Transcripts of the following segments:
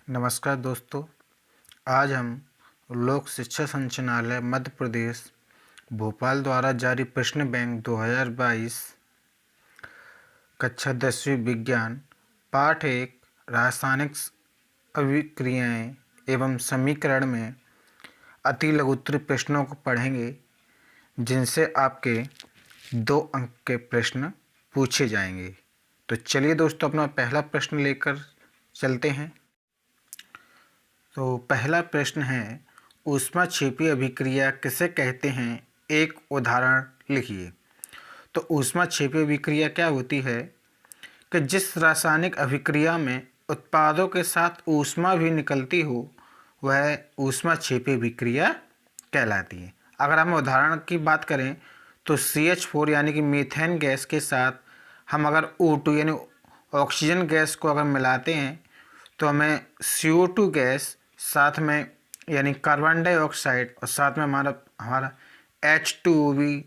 नमस्कार दोस्तों। आज हम लोक शिक्षा संचालनालय मध्य प्रदेश भोपाल द्वारा जारी प्रश्न बैंक 2022 कक्षा 10वीं विज्ञान पाठ 1 रासायनिक अभिक्रियाएं एवं समीकरण में अति लघुत्तरीय प्रश्नों को पढ़ेंगे, जिनसे आपके 2 अंक के प्रश्न पूछे जाएंगे। तो चलिए दोस्तों, अपना पहला प्रश्न लेकर चलते हैं। तो पहला प्रश्न है, ऊष्माक्षेपी अभिक्रिया किसे कहते हैं? एक उदाहरण लिखिए। तो ऊष्माक्षेपी अभिक्रिया क्या होती है कि जिस रासायनिक अभिक्रिया में उत्पादों के साथ ऊष्मा भी निकलती हो, वह ऊष्माक्षेपी अभिक्रिया कहलाती है। अगर हम उदाहरण की बात करें तो CH4 यानी कि मीथेन गैस के साथ हम अगर O2 यानी ऑक्सीजन गैस को अगर मिलाते हैं तो हमें CO2 गैस साथ में यानी कार्बन डाइऑक्साइड और साथ में हमारा H2O भी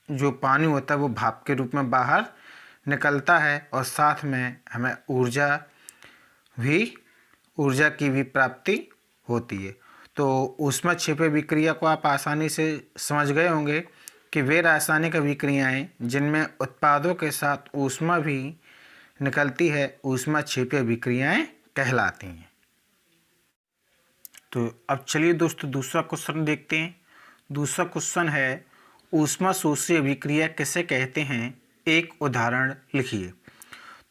जो पानी होता है वो भाप के रूप में बाहर निकलता है, और साथ में हमें ऊर्जा की भी प्राप्ति होती है। तो ऊष्माक्षेपी अभिक्रिया को आप आसानी से समझ गए होंगे कि वे रासायनिक अभिक्रियाएं जिनमें उत्पादों के साथ ऊष्मा भी निकलती है, ऊष्माक्षेपी अभिक्रियाएं कहलाती हैं। तो अब चलिए दोस्तों, दूसरा क्वेश्चन देखते हैं। दूसरा क्वेश्चन है, ऊष्मा शोषी अभिक्रिया किसे कहते हैं? एक उदाहरण लिखिए।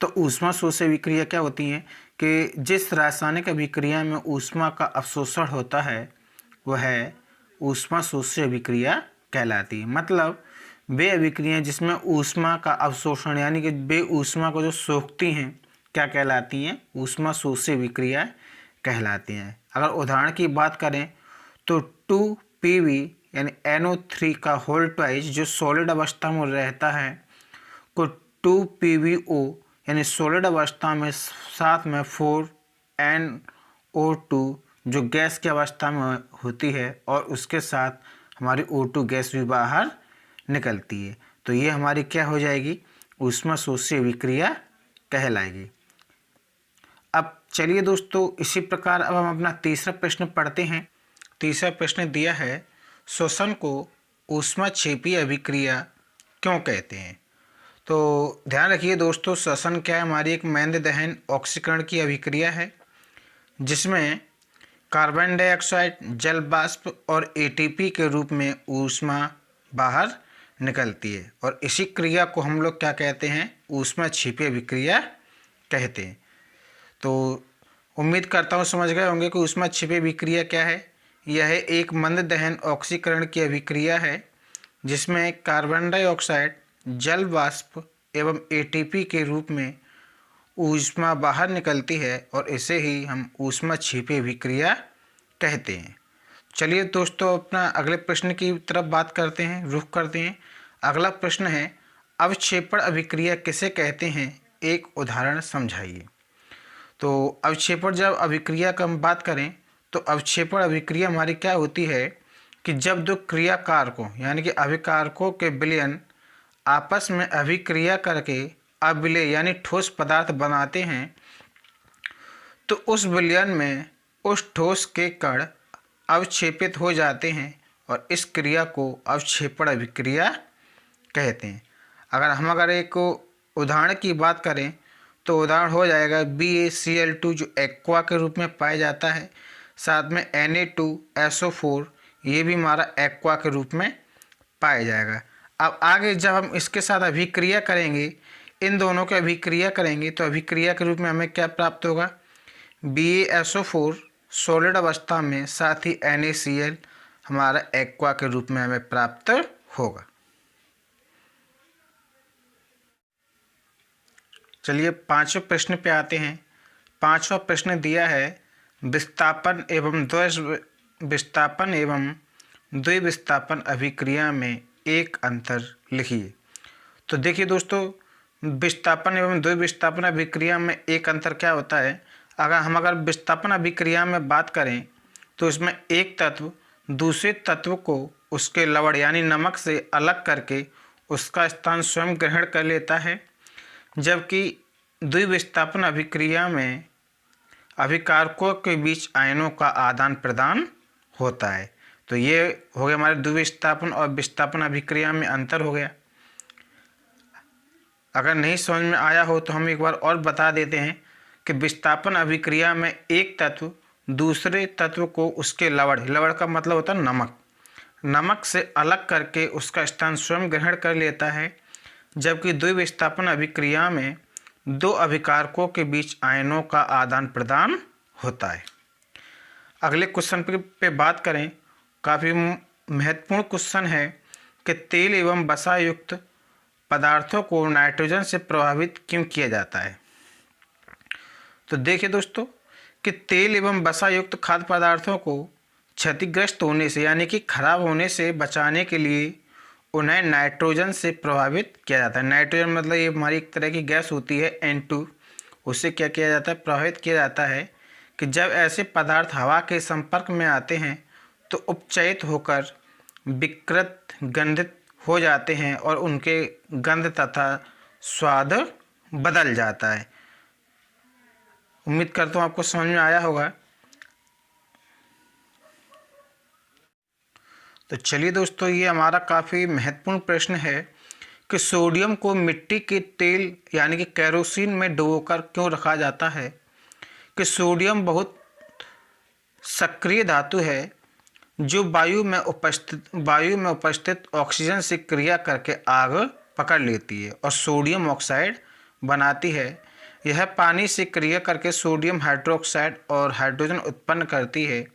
तो ऊष्मा शोषी अभिक्रिया क्या होती है कि जिस रासायनिक अभिक्रिया में ऊष्मा का अवशोषण होता है वह ऊष्मा शोषी अभिक्रिया कहलाती है। मतलब वे अभिक्रियाएं जिसमें ऊष्मा का अवशोषण यानी कि वे ऊष्मा को जो सोखती हैं क्या कहलाती हैं? ऊष्मा शोषी अभिक्रिया कहलाती हैं। अगर उदाहरण की बात करें तो 2PV यानी NO3 का होल ट्वाइस जो सॉलिड अवस्था में रहता है को 2PVO यानी सॉलिड अवस्था में साथ में 4NO2 जो गैस की अवस्था में होती है और उसके साथ हमारी O2 गैस भी बाहर निकलती है। तो ये हमारी क्या हो जाएगी? ऊष्मा शोषी अभिक्रिया कहलाएगी। अब चलिए दोस्तों, इसी प्रकार अब हम अपना तीसरा प्रश्न पढ़ते हैं। तीसरा प्रश्न दिया है, श्वसन को ऊष्माक्षेपी अभिक्रिया क्यों कहते हैं? तो ध्यान रखिए दोस्तों, श्वसन क्या है? हमारी एक मैंद दहन ऑक्सीकरण की अभिक्रिया है जिसमें कार्बन डाइऑक्साइड, जल वाष्प और ATP के रूप में ऊष्मा बाहर निकलती है, और इसी क्रिया को हम लोग क्या कहते हैं? ऊष्माक्षेपी अभिक्रिया कहते हैं। तो उम्मीद करता हूँ समझ गए होंगे कि ऊष्माक्षेपी अभिक्रिया क्या है। यह एक मंद दहन ऑक्सीकरण की अभिक्रिया है जिसमें कार्बन डाइऑक्साइड, जल वाष्प एवं ATP के रूप में ऊष्मा बाहर निकलती है, और इसे ही हम ऊष्माक्षेपी अभिक्रिया कहते हैं। चलिए दोस्तों, अपना अगले प्रश्न की तरफ बात करते हैं, रुख करते हैं। अगला प्रश्न है, अवक्षेपण अभिक्रिया किसे कहते हैं? एक उदाहरण समझाइए। तो अवक्षेपण जब अभिक्रिया की हम बात करें तो अवक्षेपण अभिक्रिया हमारी क्या होती है कि जब दो क्रियाकारकों यानी कि अभिकारकों के विलयन आपस में अभिक्रिया करके अविलेय यानी ठोस पदार्थ बनाते हैं, तो उस विलयन में उस ठोस के कण अवक्षेपित हो जाते हैं, और इस क्रिया को अवक्षेपण अभिक्रिया कहते हैं। अगर एक उदाहरण की बात करें तो उदाहरण हो जाएगा BaCl2 जो एक्वा के रूप में पाया जाता है, साथ में Na2SO4 ये भी हमारा एक्वा के रूप में पाया जाएगा। अब आगे जब हम इसके साथ अभिक्रिया करेंगे, इन दोनों की अभिक्रिया करेंगे, तो अभिक्रिया के रूप में हमें क्या प्राप्त होगा? BaSO4 सॉलिड अवस्था में, साथ ही NaCl हमारा एक्वा के रूप में हमें प्राप्त होगा। चलिए पांचवें प्रश्न पे आते हैं। पांचवा प्रश्न दिया है, विस्थापन एवं द्विविस्थापन अभिक्रिया में एक अंतर लिखिए। तो देखिए दोस्तों, विस्थापन एवं द्विविस्थापन अभिक्रिया में एक अंतर क्या होता है? अगर विस्थापन अभिक्रिया में बात करें तो इसमें एक तत्व दूसरे तत्व को उसके लवण यानी नमक से अलग करके उसका स्थान स्वयं ग्रहण कर लेता है, जबकि द्विविस्थापन अभिक्रिया में अभिकारकों के बीच आयनों का आदान प्रदान होता है। तो ये हो गया हमारे द्विविस्थापन और विस्थापन अभिक्रिया में अंतर हो गया। अगर नहीं समझ में आया हो तो हम एक बार और बता देते हैं कि विस्थापन अभिक्रिया में एक तत्व दूसरे तत्व को उसके लवण का मतलब होता है नमक से अलग करके उसका स्थान स्वयं ग्रहण कर लेता है, जबकि द्विविस्थापन अभिक्रिया में दो अभिकारकों के बीच आयनों का आदान प्रदान होता है। अगले क्वेश्चन पे बात करें, काफ़ी महत्वपूर्ण क्वेश्चन है कि तेल एवं वसा युक्त पदार्थों को नाइट्रोजन से प्रभावित क्यों किया जाता है। तो देखिए दोस्तों कि तेल एवं वसा युक्त खाद्य पदार्थों को क्षतिग्रस्त होने से यानी कि खराब होने से बचाने के लिए उन्हें नाइट्रोजन से प्रभावित किया जाता है। नाइट्रोजन मतलब ये हमारी एक तरह की गैस होती है N2, उससे क्या किया जाता है, प्रभावित किया जाता है कि जब ऐसे पदार्थ हवा के संपर्क में आते हैं तो उपचयित होकर विकृत गंधित हो जाते हैं और उनके गंध तथा स्वाद बदल जाता है। उम्मीद करता हूँ आपको समझ में आया होगा। तो चलिए दोस्तों, ये हमारा काफ़ी महत्वपूर्ण प्रश्न है कि सोडियम को मिट्टी के तेल यानी कि केरोसिन में डुबोकर क्यों रखा जाता है। कि सोडियम बहुत सक्रिय धातु है जो वायु में उपस्थित ऑक्सीजन से क्रिया करके आग पकड़ लेती है और सोडियम ऑक्साइड बनाती है। यह पानी से क्रिया करके सोडियम हाइड्रोक्साइड और हाइड्रोजन उत्पन्न करती है,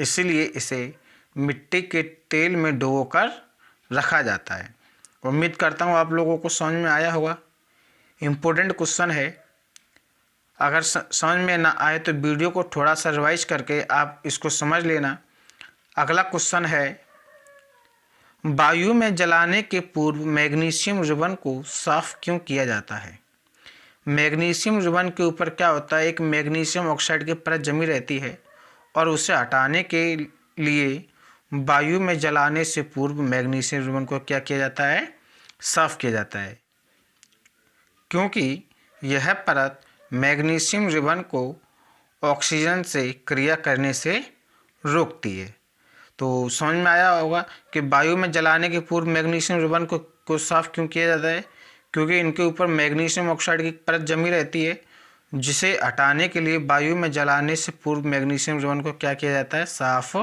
इसलिए इसे मिट्टी के तेल में डुबोकर रखा जाता है। उम्मीद करता हूँ आप लोगों को समझ में आया होगा। इम्पोर्टेंट क्वेश्चन है, अगर समझ में ना आए तो वीडियो को थोड़ा सा रिवाइज करके आप इसको समझ लेना। अगला क्वेश्चन है, वायु में जलाने के पूर्व मैग्नीशियम रिबन को साफ क्यों किया जाता है। मैग्नीशियम रिबन के ऊपर क्या होता है, एक मैग्नीशियम ऑक्साइड की परत जमी रहती है और उसे हटाने के लिए वायु में जलाने से पूर्व मैग्नीशियम रिबन को क्या किया जाता है, साफ किया जाता है, क्योंकि यह परत मैग्नीशियम रिबन को ऑक्सीजन से क्रिया करने से रोकती है। तो समझ में आया होगा कि वायु में जलाने के पूर्व मैग्नीशियम रिबन को साफ क्यों किया जाता है, क्योंकि इनके ऊपर मैग्नीशियम ऑक्साइड की परत जमी रहती है, जिसे हटाने के लिए वायु में जलाने से पूर्व मैग्नीशियम रिबन को क्या किया जाता है, साफ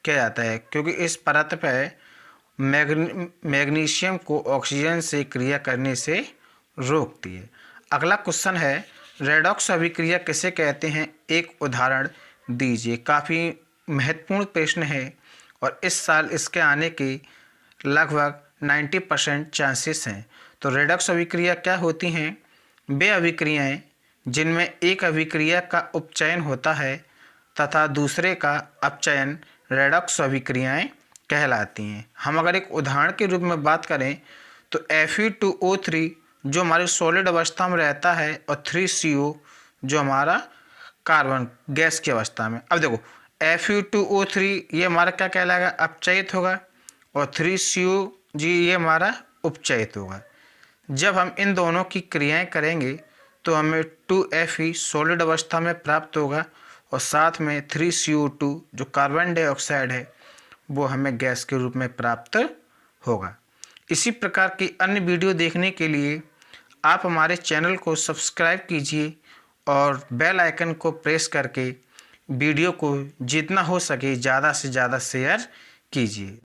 किया जाता है, क्योंकि इस परत पर मैग्नीशियम को ऑक्सीजन से क्रिया करने से रोकती है। अगला क्वेश्चन है, रेडॉक्स अभिक्रिया किसे कहते हैं, एक उदाहरण दीजिए। काफ़ी महत्वपूर्ण प्रश्न है और इस साल इसके आने के लगभग 90% चांसेस हैं। तो रेडॉक्स अभिक्रिया क्या होती हैं, वे अभिक्रियाएं जिनमें एक अभिक्रिया का उपचयन होता है तथा दूसरे का अपचयन रेडॉक्स अभिक्रियाएं कहलाती हैं। हम अगर एक उदाहरण के रूप में बात करें तो Fe2O3 जो हमारे सॉलिड अवस्था में रहता है और 3CO जो हमारा कार्बन गैस की अवस्था में। अब देखो Fe2O3 ये हमारा क्या कहलाएगा, अपचयित होगा, और 3CO ये हमारा उपचयित होगा। जब हम इन दोनों की क्रियाएं करेंगे तो हमें 2Fe सॉलिड अवस्था में प्राप्त होगा और साथ में 3CO2 जो कार्बन डाइऑक्साइड है वो हमें गैस के रूप में प्राप्त होगा। इसी प्रकार की अन्य वीडियो देखने के लिए आप हमारे चैनल को सब्सक्राइब कीजिए और बेल आइकन को प्रेस करके वीडियो को जितना हो सके ज़्यादा से ज़्यादा शेयर कीजिए।